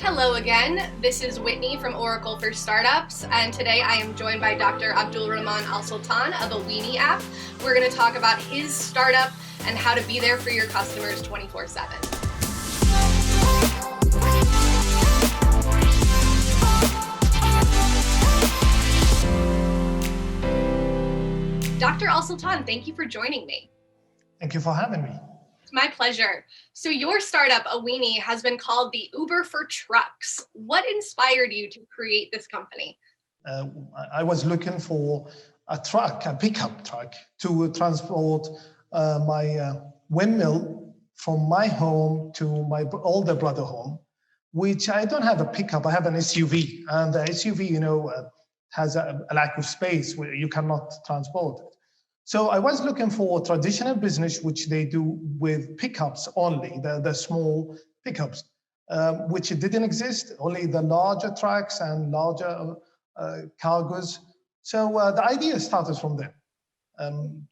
Hello again, this is Whitney from Oracle for Startups, and today I am joined by Dr. Abdulraman Alsultan of Awini App. We're going to talk about his startup and how to be there for your customers 24/7. Dr. Alsultan, thank you for joining me. Thank you for having me. It's my pleasure. So your startup, Awini, has been called the Uber for trucks. What inspired you to create this company? I was looking for a truck, a pickup truck, to transport my windmill from my home to my older brother home, which I don't have a pickup, I have an SUV. And the SUV, has a lack of space where you cannot transport it. So I was looking for traditional business, which they do with pickups only, the small pickups, which didn't exist, only the larger trucks and larger cargoes. So the idea started from there.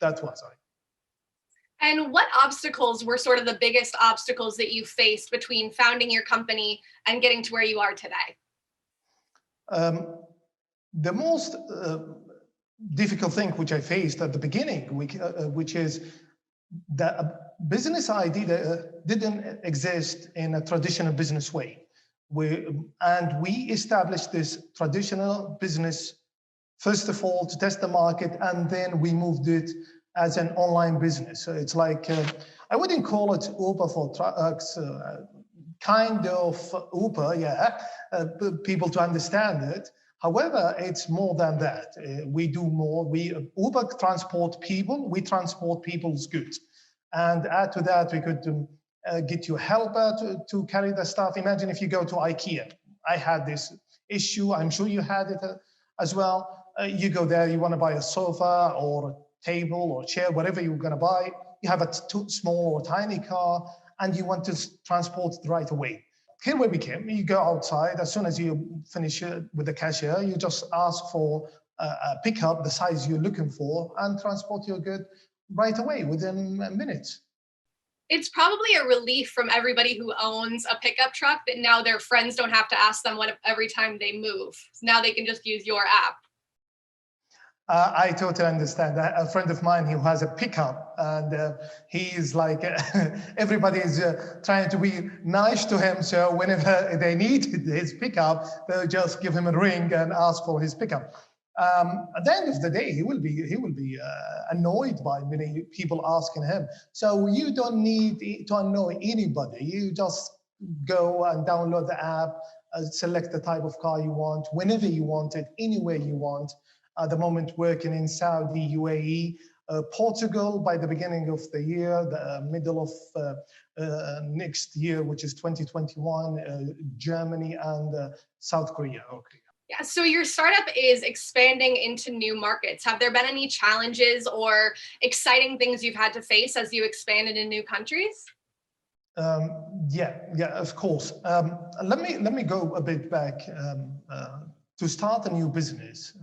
That was I. And what obstacles were sort of the biggest obstacles that you faced between founding your company and getting to where you are today? The most difficult thing which I faced at the beginning, which is that a business idea didn't exist in a traditional business way. And we established this traditional business, first of all, to test the market, and then we moved it as an online business. So it's like, I wouldn't call it Uber for trucks, kind of Uber, yeah, people to understand it. However, it's more than that. We do more. Uber transport people, we transport people's goods. And add to that, we could get you a helper to carry the stuff. Imagine if you go to IKEA. I had this issue, I'm sure you had it as well. You go there, you want to buy a sofa or a table or chair, whatever you're going to buy. You have a small or tiny car, and you want to transport it right away. Here we became, you go outside, as soon as you finish with the cashier, you just ask for a pickup, the size you're looking for, and transport your good right away within minutes. It's probably a relief from everybody who owns a pickup truck that now their friends don't have to ask them every time they move. Now they can just use your app. I totally understand. A friend of mine who has a pickup, and he is like, everybody is trying to be nice to him. So whenever they need his pickup, they'll just give him a ring and ask for his pickup. At the end of the day, he will be annoyed by many people asking him. So you don't need to annoy anybody. You just go and download the app, select the type of car you want, whenever you want it, anywhere you want. At the moment, working in Saudi, UAE, Portugal by the beginning of the year, the middle of next year, which is 2021, Germany and South Korea. Okay. Yeah, so your startup is expanding into new markets. Have there been any challenges or exciting things you've had to face as you expanded in new countries? Yeah, of course. Let me go a bit back. To start a new business,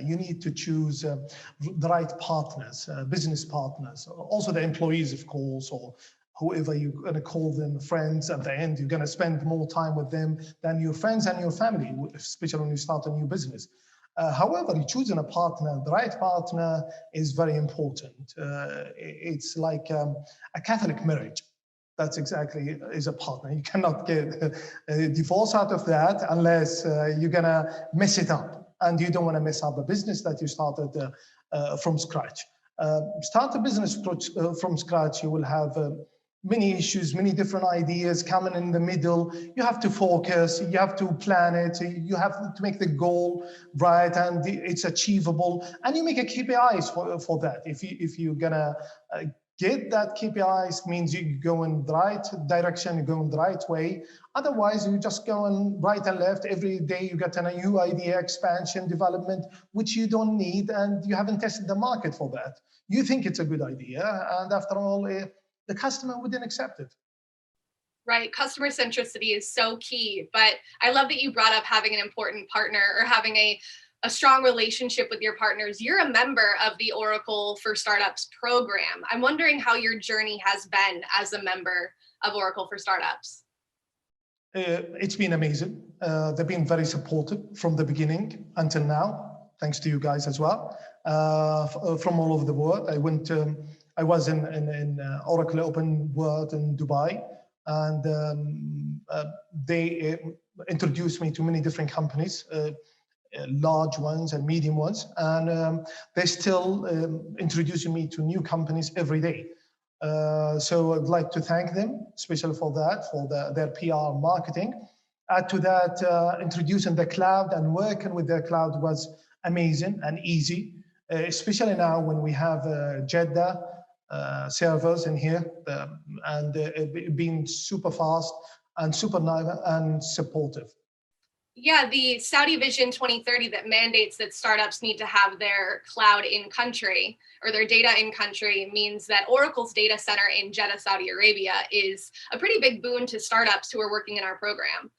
you need to choose the right partners, business partners, also the employees, of course, or whoever you're going to call them, friends. At the end, you're going to spend more time with them than your friends and your family, especially when you start a new business. However, choosing a partner, the right partner, is very important. It's like a Catholic marriage. That's exactly is a partner. You cannot get a divorce out of that unless you're gonna mess it up, and you don't want to mess up a business that you started from scratch. Start a business from scratch, you will have many issues, many different ideas coming in the middle. You have to focus, you have to plan it, you have to make the goal right and it's achievable, and you make a KPIs for that. If you're gonna get that KPIs, means you go in the right direction, you go in the right way. Otherwise, you just going right and left. Every day you get a new idea, expansion, development, which you don't need, and you haven't tested the market for that. You think it's a good idea, and after all, the customer wouldn't accept it. Right, customer centricity is so key, but I love that you brought up having an important partner or having a strong relationship with your partners. You're a member of the Oracle for Startups program. I'm wondering how your journey has been as a member of Oracle for Startups. It's been amazing. They've been very supportive from the beginning until now, thanks to you guys as well. From all over the world. I was in Oracle Open World in Dubai, and they introduced me to many different companies, large ones and medium ones, and they're still introducing me to new companies every day. So I'd like to thank them, especially for that, for their PR marketing. Add to that, introducing the cloud and working with their cloud was amazing and easy, especially now when we have Jeddah servers in here, and being super fast and super nice and supportive. Yeah, the Saudi Vision 2030 that mandates that startups need to have their cloud in country or their data in country means that Oracle's data center in Jeddah, Saudi Arabia is a pretty big boon to startups who are working in our program.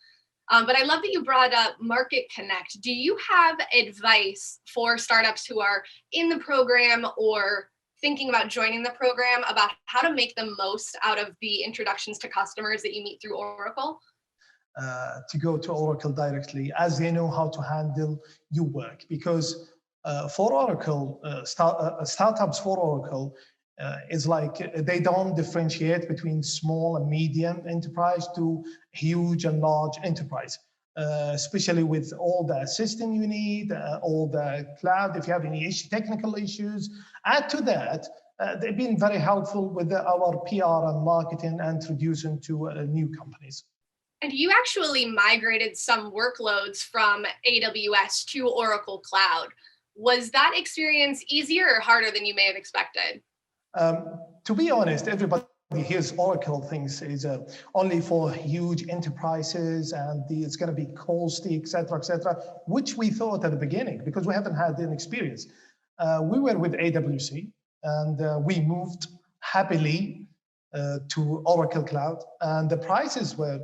But I love that you brought up Market Connect. Do you have advice for startups who are in the program or thinking about joining the program about how to make the most out of the introductions to customers that you meet through Oracle? To go to Oracle directly, as they know how to handle your work. Because for Oracle, startups for Oracle is like they don't differentiate between small and medium enterprise to huge and large enterprise, especially with all the system you need, all the cloud, if you have any technical issues. Add to that, they've been very helpful with our PR and marketing and introducing to new companies. And you actually migrated some workloads from AWS to Oracle Cloud. Was that experience easier or harder than you may have expected? To be honest, everybody hears Oracle thinks is only for huge enterprises and it's going to be costly, etc., which we thought at the beginning because we haven't had an experience. We were with AWS and we moved happily to Oracle Cloud, and the prices were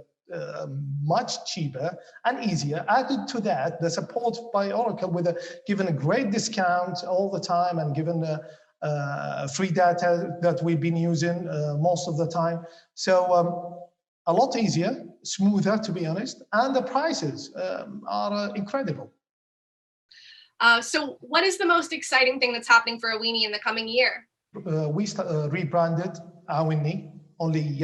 much cheaper and easier. Added to that, the support by Oracle with given a great discount all the time and given free data that we've been using most of the time. So a lot easier, smoother, to be honest, and the prices are incredible. So what is the most exciting thing that's happening for Awini in the coming year? We rebranded Awini only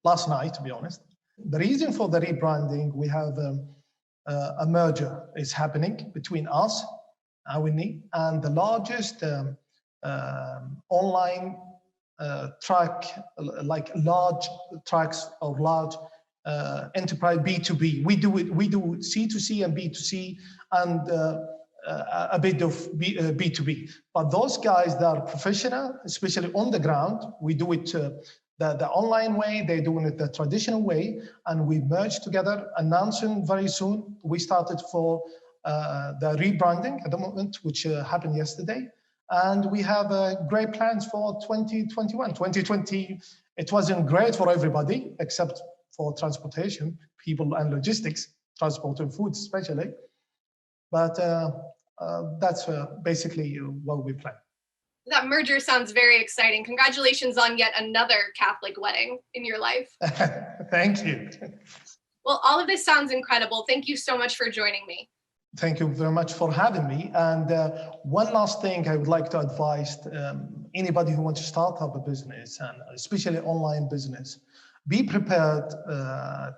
last night, to be honest. The reason for the rebranding, we have a merger is happening between us, Awini, and the largest online track, like large tracks or large enterprise B2B. We do C2C and B2C and a bit of B2B. But those guys that are professional, especially on the ground, we do it the online way, they're doing it the traditional way, and we merged together, announcing very soon. We started for the rebranding at the moment, which happened yesterday. And we have great plans for 2021. 2020, it wasn't great for everybody, except for transportation, people and logistics, transport and food especially. But that's basically what we plan. That merger sounds very exciting. Congratulations on yet another Catholic wedding in your life. Thank you. Well, all of this sounds incredible. Thank you so much for joining me. Thank you very much for having me. And one last thing I would like to advise anybody who wants to start up a business, and especially online business, be prepared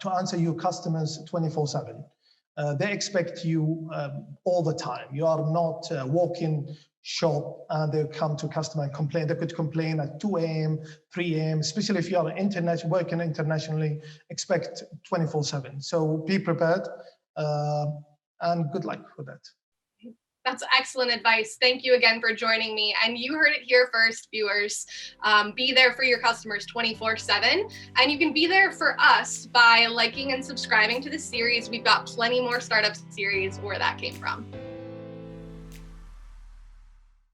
to answer your customers 24/7. They expect you all the time. You are not walking shop and they come to customer and complain. They could complain at 2 a.m., 3 a.m., especially if you are working internationally, expect 24/7. So be prepared and good luck with that. That's excellent advice. Thank you again for joining me. And you heard it here first, viewers. Be there for your customers 24/7. And you can be there for us by liking and subscribing to the series. We've got plenty more startup series where that came from.